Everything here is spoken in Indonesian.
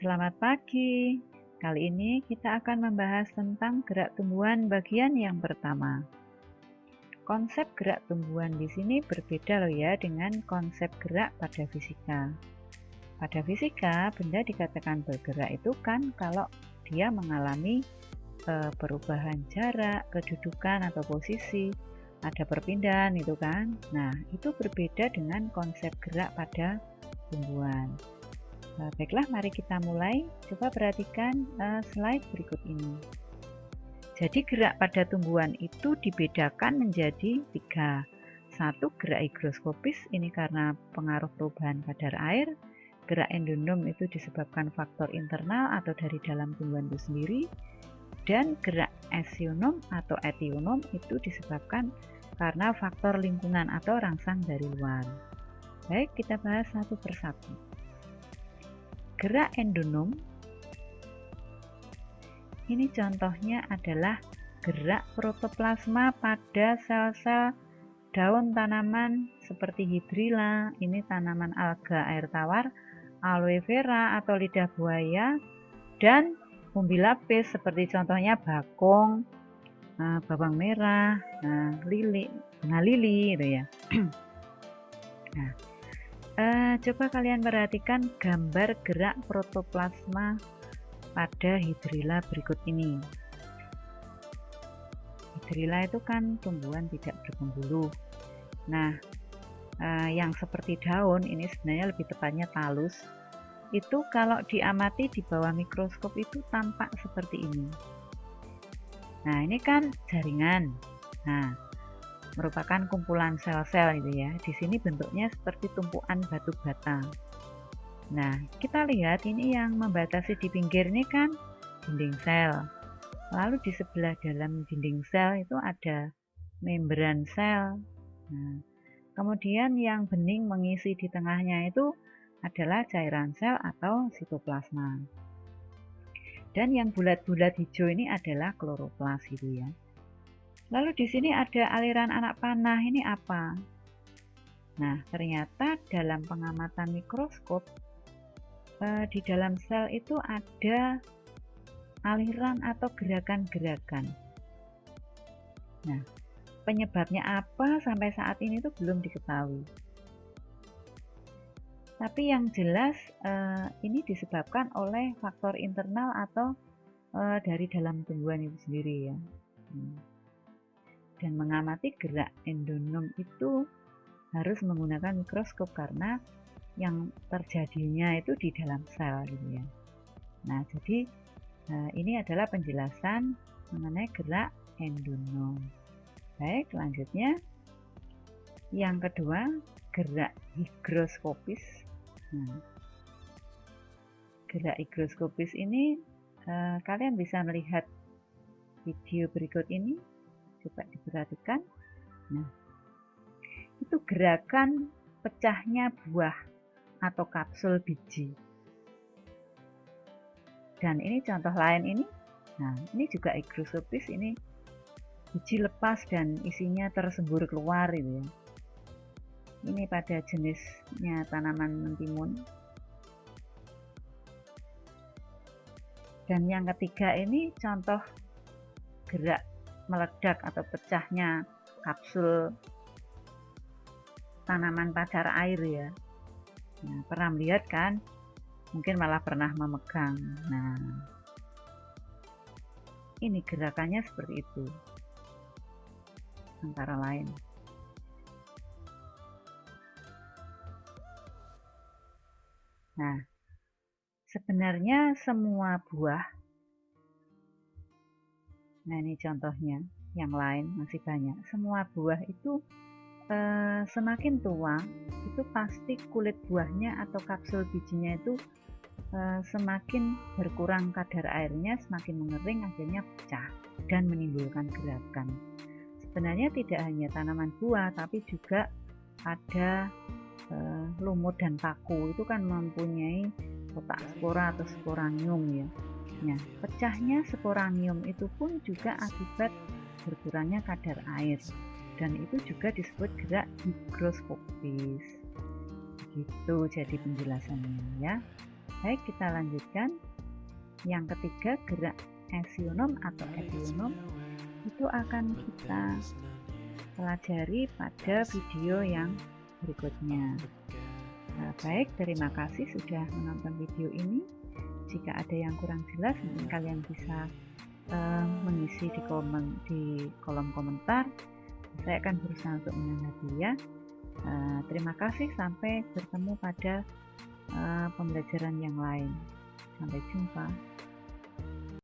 Selamat pagi. Kali ini kita akan membahas tentang gerak tumbuhan bagian yang pertama. Konsep gerak tumbuhan di sini berbeda loh ya dengan konsep gerak pada fisika. Pada fisika, benda dikatakan bergerak itu kan kalau dia mengalami perubahan jarak, kedudukan atau posisi, ada perpindahan itu kan. Nah, itu berbeda dengan konsep gerak pada tumbuhan. Baiklah, mari kita mulai. Coba perhatikan slide berikut ini. Jadi gerak pada tumbuhan itu dibedakan menjadi 3. Satu, gerak higroskopis, ini karena pengaruh perubahan kadar air. Gerak endonom itu disebabkan faktor internal atau dari dalam tumbuhan itu sendiri. Dan gerak esionom atau etionom itu disebabkan karena faktor lingkungan atau rangsang dari luar. Baik, kita bahas satu persatu. Gerak endonom ini contohnya adalah gerak protoplasma pada sel-sel daun tanaman seperti hidrilla, ini tanaman alga air tawar, aloe vera atau lidah buaya, dan umbi lapis seperti contohnya bakung, bawang merah, bunga lili gitu ya. Nah, coba kalian perhatikan gambar gerak protoplasma pada hidrilla berikut ini. Hidrilla itu kan tumbuhan tidak berpembuluh. Nah, yang seperti daun ini sebenarnya lebih tepatnya talus. Itu kalau diamati di bawah mikroskop itu tampak seperti ini. Nah, ini kan jaringan. Nah, merupakan kumpulan sel-sel gitu ya. Di sini bentuknya seperti tumpukan batu bata. Nah, kita lihat ini yang membatasi di pinggir ini kan dinding sel. Lalu di sebelah dalam dinding sel itu ada membran sel. Nah, kemudian yang bening mengisi di tengahnya itu adalah cairan sel atau sitoplasma. Dan yang bulat-bulat hijau ini adalah kloroplas gitu ya. Lalu di sini ada aliran anak panah, ini apa? Nah, ternyata dalam pengamatan mikroskop di dalam sel itu ada aliran atau gerakan-gerakan. Nah, penyebabnya apa sampai saat ini itu belum diketahui. Tapi yang jelas ini disebabkan oleh faktor internal atau dari dalam tumbuhan itu sendiri ya. Dan mengamati gerak endonom itu harus menggunakan mikroskop karena yang terjadinya itu di dalam sel gitu ya. Nah, jadi ini adalah penjelasan mengenai gerak endonom. Baik, selanjutnya yang kedua, gerak higroskopis. Nah, gerak higroskopis ini kalian bisa melihat video berikut ini. Coba diperhatikan. Nah, itu gerakan pecahnya buah atau kapsul biji. Dan ini contoh lain ini. Nah, ini juga higroskopis, ini biji lepas dan isinya tersembur keluar gitu ya. Ini pada jenisnya tanaman mentimun. Dan yang ketiga ini contoh gerak meledak atau pecahnya kapsul tanaman pagar air ya. Nah, pernah melihat kan? Mungkin malah pernah memegang. Nah, ini gerakannya seperti itu. Antara lain. Nah, sebenarnya semua buah, nah ini contohnya, yang lain masih banyak. Semua buah itu semakin tua, itu pasti kulit buahnya atau kapsul bijinya itu semakin berkurang kadar airnya, semakin mengering, akhirnya pecah dan menimbulkan gerakan. Sebenarnya tidak hanya tanaman buah, tapi juga ada lumut dan paku, itu kan mempunyai kotak spora atau sporanium ya. Nah, pecahnya sporanium itu pun juga akibat berkurangnya kadar air. Dan itu juga disebut gerak higroskopis. Gitu jadi penjelasannya ya. Baik, kita lanjutkan. Yang ketiga, gerak esionom atau epionom itu akan kita pelajari pada video yang berikutnya. Baik, terima kasih sudah menonton video ini. Jika ada yang kurang jelas, mungkin kalian bisa mengisi di kolom komentar. Saya akan berusaha untuk menanggapi ya. Terima kasih, sampai bertemu pada pembelajaran yang lain. Sampai jumpa.